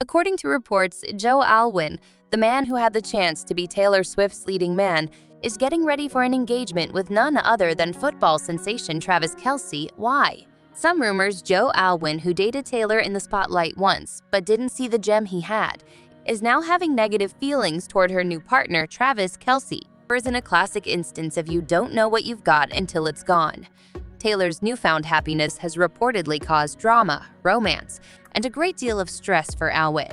According to reports, Joe Alwyn, the man who had the chance to be Taylor Swift's leading man, is getting ready for an engagement with none other than football sensation Travis Kelsey. Why? Some rumors Joe Alwyn, who dated Taylor in the spotlight once but didn't see the gem he had, is now having negative feelings toward her new partner, Travis Kelsey. In a classic instance of you don't know what you've got until it's gone. Taylor's newfound happiness has reportedly caused drama, romance, and a great deal of stress for Alwyn.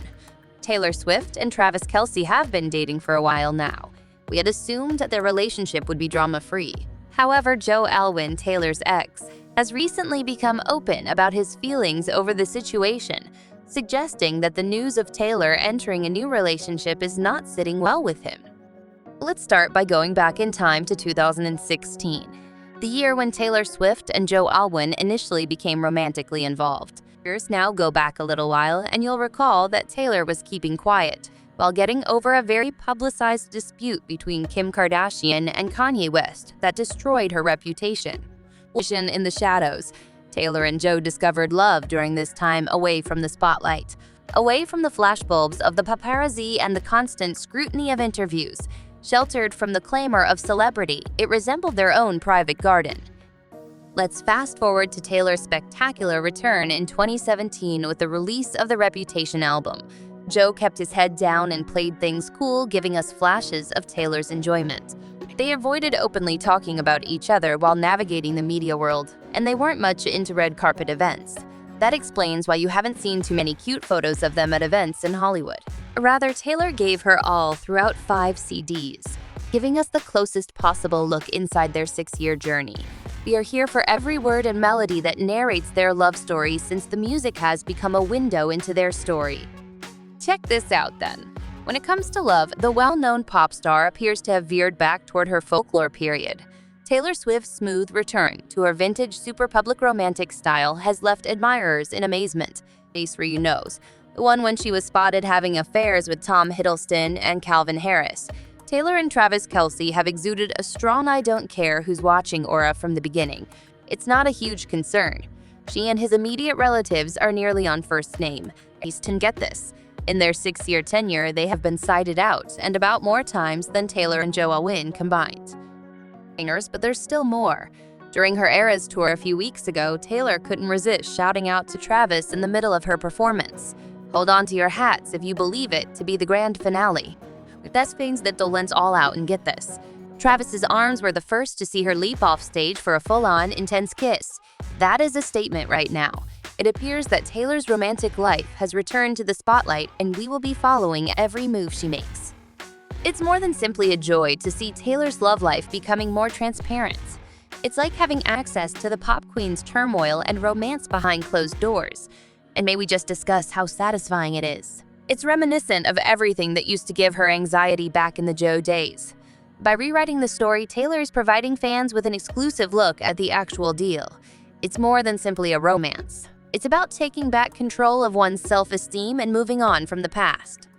Taylor Swift and Travis Kelsey have been dating for a while now. We had assumed that their relationship would be drama-free. However, Joe Alwyn, Taylor's ex, has recently become open about his feelings over the situation, suggesting that the news of Taylor entering a new relationship is not sitting well with him. Let's start by going back in time to 2016, the year when Taylor Swift and Joe Alwyn initially became romantically involved. Years now go back a little while, and you'll recall that Taylor was keeping quiet while getting over a very publicized dispute between Kim Kardashian and Kanye West that destroyed her reputation. In the shadows, Taylor and Joe discovered love during this time away from the spotlight, away from the flashbulbs of the paparazzi and the constant scrutiny of interviews. Sheltered from the clamor of celebrity, it resembled their own private garden. Let's fast forward to Taylor's spectacular return in 2017 with the release of the Reputation album. Joe kept his head down and played things cool, giving us flashes of Taylor's enjoyment. They avoided openly talking about each other while navigating the media world, and they weren't much into red carpet events. That explains why you haven't seen too many cute photos of them at events in Hollywood. Rather, Taylor gave her all throughout 5 CDs, giving us the closest possible look inside their 6-year journey. We are here for every word and melody that narrates their love story, since the music has become a window into their story. Check this out then. When it comes to love, the well-known pop star appears to have veered back toward her folklore period. Taylor Swift's smooth return to her vintage super public romantic style has left admirers in amazement. Case for you knows, the one when she was spotted having affairs with Tom Hiddleston and Calvin Harris. Taylor and Travis Kelsey have exuded a strong I don't care who's watching aura from the beginning. It's not a huge concern. She and his immediate relatives are nearly on first name. Easton, get this. In their 6-year tenure, they have been cited out and about more times than Taylor and Joe Alwyn combined. But there's still more. During her Eras tour a few weeks ago, Taylor couldn't resist shouting out to Travis in the middle of her performance, "Hold on to your hats if you believe it to be the grand finale." That means that they'll lens all out and get this. Travis's arms were the first to see her leap off stage for a full-on, intense kiss. That is a statement right now. It appears that Taylor's romantic life has returned to the spotlight, and we will be following every move she makes. It's more than simply a joy to see Taylor's love life becoming more transparent. It's like having access to the pop queen's turmoil and romance behind closed doors. And may we just discuss how satisfying it is. It's reminiscent of everything that used to give her anxiety back in the Joe days. By rewriting the story, Taylor is providing fans with an exclusive look at the actual deal. It's more than simply a romance. It's about taking back control of one's self-esteem and moving on from the past.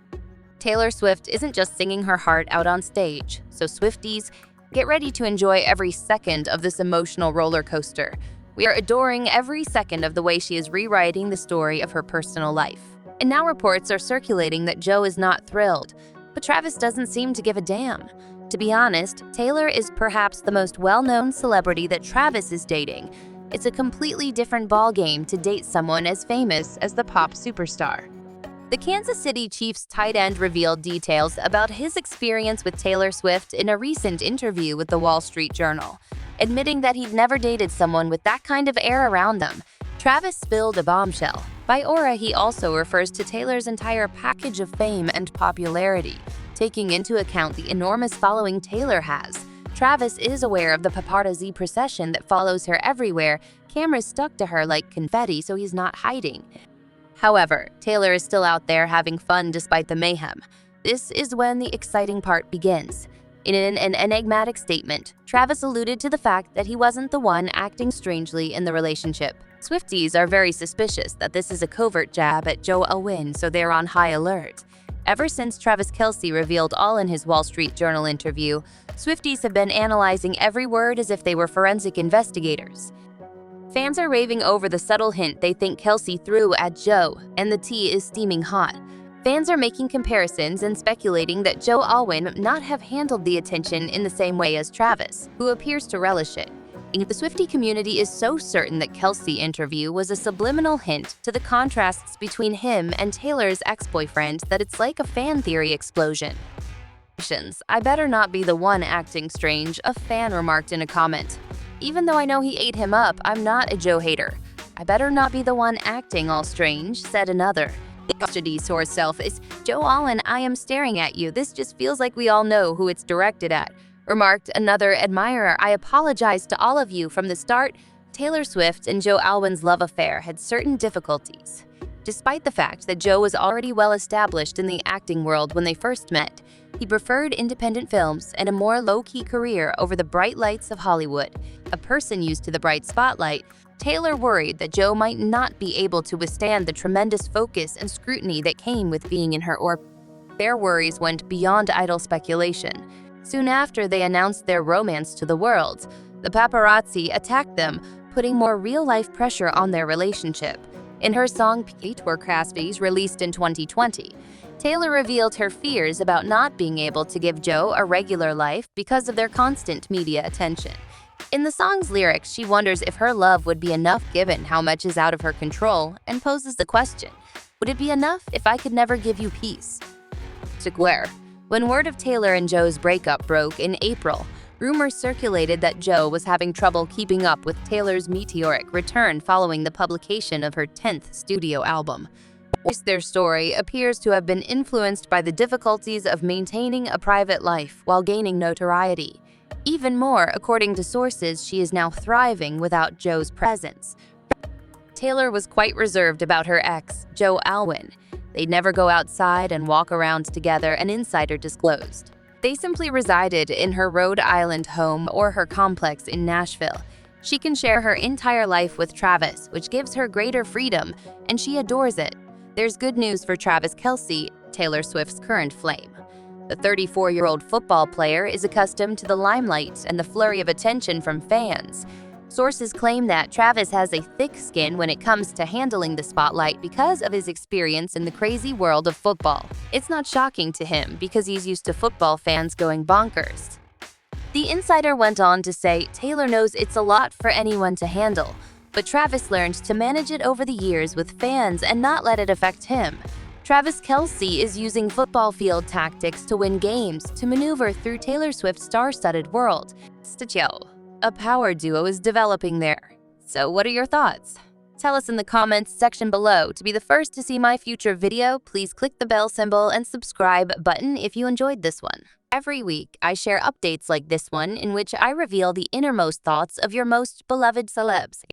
Taylor Swift isn't just singing her heart out on stage, so Swifties, get ready to enjoy every second of this emotional roller coaster. We are adoring every second of the way she is rewriting the story of her personal life. And now reports are circulating that Joe is not thrilled, but Travis doesn't seem to give a damn. To be honest, Taylor is perhaps the most well-known celebrity that Travis is dating. It's a completely different ballgame to date someone as famous as the pop superstar. The Kansas City Chiefs tight end revealed details about his experience with Taylor Swift in a recent interview with the Wall Street Journal, admitting that he'd never dated someone with that kind of air around them. Travis spilled a bombshell. By aura, he also refers to Taylor's entire package of fame and popularity, taking into account the enormous following Taylor has. Travis is aware of the paparazzi procession that follows her everywhere, cameras stuck to her like confetti, so he's not hiding. However, Taylor is still out there having fun despite the mayhem. This is when the exciting part begins. In an enigmatic statement, Travis alluded to the fact that he wasn't the one acting strangely in the relationship. Swifties are very suspicious that this is a covert jab at Joe Alwyn, so they're on high alert. Ever since Travis Kelsey revealed all in his Wall Street Journal interview, Swifties have been analyzing every word as if they were forensic investigators. Fans are raving over the subtle hint they think Kelce threw at Joe, and the tea is steaming hot. Fans are making comparisons and speculating that Joe Alwyn might not have handled the attention in the same way as Travis, who appears to relish it. The Swiftie community is so certain that Kelce interview was a subliminal hint to the contrasts between him and Taylor's ex-boyfriend that it's like a fan theory explosion. "I better not be the one acting strange," a fan remarked in a comment. "Even though I know he ate him up, I'm not a Joe hater. I better not be the one acting all strange," said another. "Custody source self is Joe Alwyn, I am staring at you. This just feels like we all know who it's directed at," remarked another admirer. "I apologize to all of you from the start." Taylor Swift and Joe Alwyn's love affair had certain difficulties. Despite the fact that Joe was already well established in the acting world when they first met, he preferred independent films and a more low-key career over the bright lights of Hollywood. A person used to the bright spotlight, Taylor worried that Joe might not be able to withstand the tremendous focus and scrutiny that came with being in her orbit. Their worries went beyond idle speculation. Soon after they announced their romance to the world, the paparazzi attacked them, putting more real-life pressure on their relationship. In her song Tour Crasties, released in 2020, Taylor revealed her fears about not being able to give Joe a regular life because of their constant media attention. In the song's lyrics, she wonders if her love would be enough given how much is out of her control, and poses the question, would it be enough if I could never give you peace? When word of Taylor and Joe's breakup broke in April, rumors circulated that Joe was having trouble keeping up with Taylor's meteoric return following the publication of her 10th studio album. Their story appears to have been influenced by the difficulties of maintaining a private life while gaining notoriety. Even more, according to sources, she is now thriving without Joe's presence. Taylor was quite reserved about her ex, Joe Alwyn. They'd never go outside and walk around together, an insider disclosed. They simply resided in her Rhode Island home or her complex in Nashville. She can share her entire life with Travis, which gives her greater freedom, and she adores it. There's good news for Travis Kelsey, Taylor Swift's current flame. The 34-year-old football player is accustomed to the limelight and the flurry of attention from fans. Sources claim that Travis has a thick skin when it comes to handling the spotlight because of his experience in the crazy world of football. It's not shocking to him because he's used to football fans going bonkers. The insider went on to say Taylor knows it's a lot for anyone to handle, but Travis learned to manage it over the years with fans and not let it affect him. Travis Kelsey is using football field tactics to win games to maneuver through Taylor Swift's star-studded world. A power duo is developing there. So what are your thoughts? Tell us in the comments section below. To be the first to see my future video, please click the bell symbol and subscribe button if you enjoyed this one. Every week, I share updates like this one in which I reveal the innermost thoughts of your most beloved celebs.